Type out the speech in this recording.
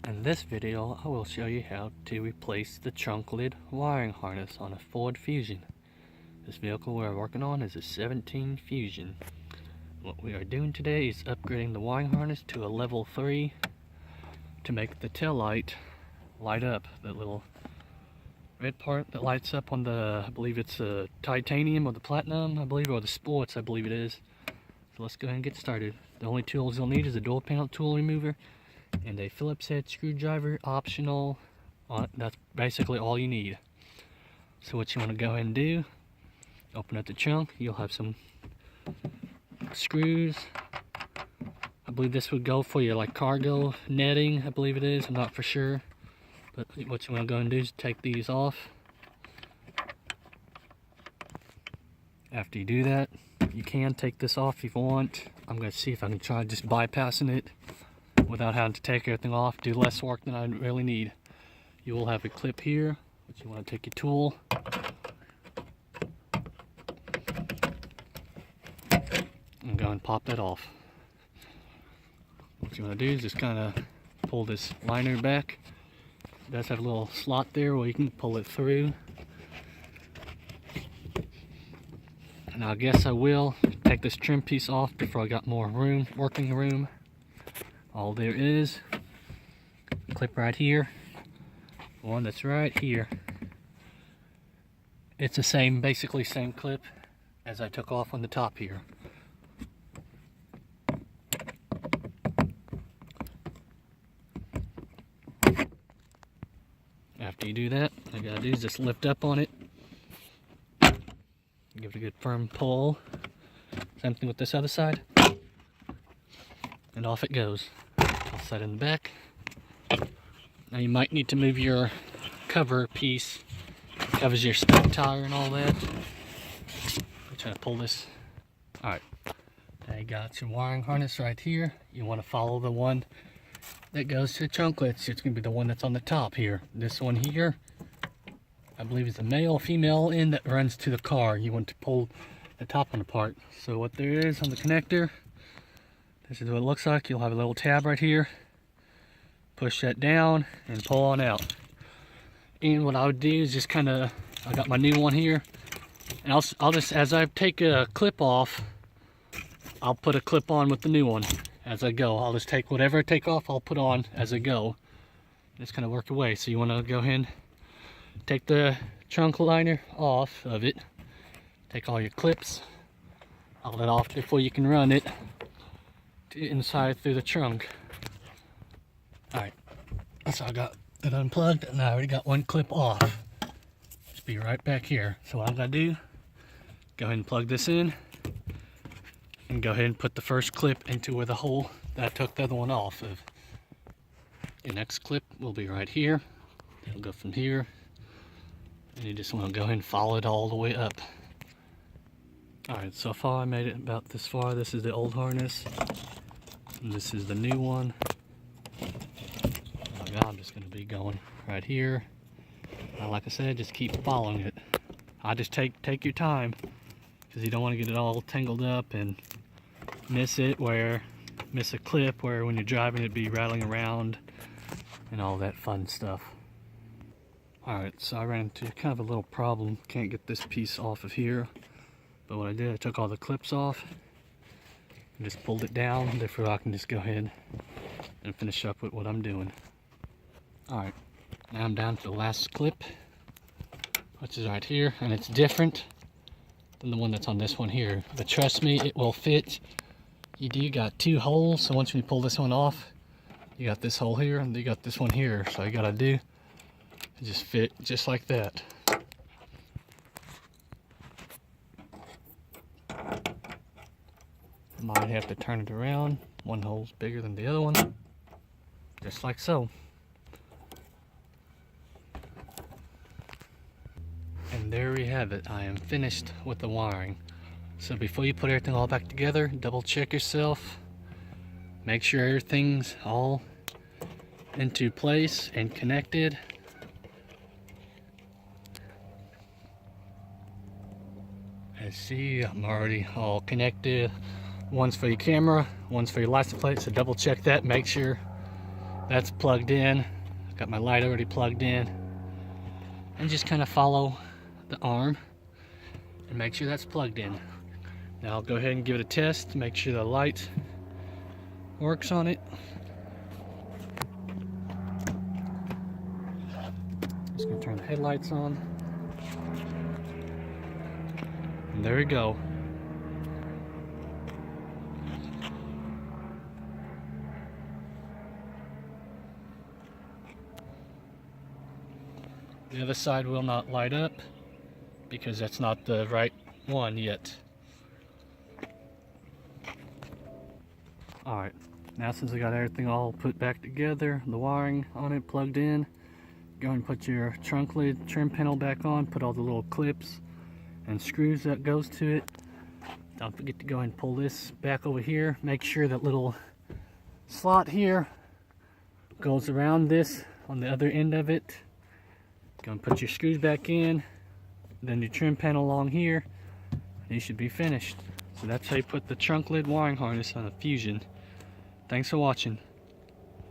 In this video, I will show you how to replace the trunk lid wiring harness on a Ford Fusion. This vehicle we're working on is a 17 Fusion. What we are doing today is upgrading the wiring harness to a level 3 to make the tail light light up. That little red part that lights up on the, I believe it's a titanium or the platinum, I believe, or the sports, I believe it is. So let's go ahead and get started. The only tools you'll need is a door panel tool remover and a Phillips head screwdriver, optional. That's basically all you need. So what you want to go ahead and do, open up the trunk. You'll have some screws. I believe this would go for your like cargo netting, I believe it is, I'm not for sure. But what you want to go and do is take these off. After you do that, you can take this off if you want. I'm going to see if I can try just bypassing it without having to take everything off, do less work than I really need. You will have a clip here, but you want to take your tool and go and pop that off. What you want to do is just kind of pull this liner back. It does have a little slot there where you can pull it through. And I guess I will take this trim piece off before I got more room, working room. All there is, clip right here, one that's right here. It's the same, basically same clip as I took off on the top here. After you do that, all you gotta do is just lift up on it, give it a good firm pull. Same thing with this other side, and off it goes. I'll set it in the back. Now you might need to move your cover piece. It covers your spec tire and all that. I'm trying to pull this. Alright, now you got your wiring harness right here. You want to follow the one that goes to the trunklets. It's going to be the one that's on the top here. This one here, I believe, is the male female end that runs to the car. You want to pull the top one apart. So what there is on the connector, this is what it looks like. You'll have a little tab right here. Push that down and pull on out. And what I would do is just kind of, I got my new one here, and I'll just, as I take a clip off, I'll put a clip on with the new one as I go. I'll just take whatever I take off, I'll put on as I go. Just kind of work away. So you want to go ahead and take the trunk liner off of it. Take all your clips, all that off before you can run it inside through the trunk. Alright, so I got it unplugged and I already got one clip off. Just be right back here. So what I'm going to do, go ahead and plug this in and go ahead and put the first clip into where the hole that I took the other one off of. Your next clip will be right here. It'll go from here, and you just want to go ahead and follow it all the way up. Alright, so far I made it about this far. This is the old harness, and this is the new one. I'm just going to be going right here. Like I said, just keep following it. I just take your time, because you don't want to get it all tangled up and miss a clip where when you're driving it'd be rattling around and all that fun stuff. Alright, so I ran into kind of a little problem. Can't get this piece off of here, but what I did, I took all the clips off and just pulled it down. Therefore I can just go ahead and finish up with what I'm doing. Alright, now I'm down to the last clip, which is right here, and it's different than the one that's on this one here. But trust me, it will fit. You do got two holes, so once you pull this one off, you got this hole here, and you got this one here. So all you gotta do is just fit just like that. Might have to turn it around. One hole's bigger than the other one, just like so. And there we have it. I am finished with the wiring. So before you put everything all back together, double check yourself. Make sure everything's all into place and connected. As see, I'm already all connected. One's for your camera, one's for your license plate, so double check that. Make sure That's plugged in. Got my light already plugged in. And just kind of follow the arm and make sure that's plugged in. Now I'll go ahead and give it a test to make sure the light works on it. Just gonna turn the headlights on. And there we go. The other side will not light up because that's not the right one yet. Alright, now since I got everything all put back together, the wiring on it plugged in, go and put your trunk lid trim panel back on, put all the little clips and screws that goes to it. Don't forget to go and pull this back over here. Make sure that little slot here goes around this on the other end of it. Go and put your screws back in, then your trim panel along here, and you should be finished. So that's how you put the trunk lid wiring harness on a Fusion. Thanks for watching.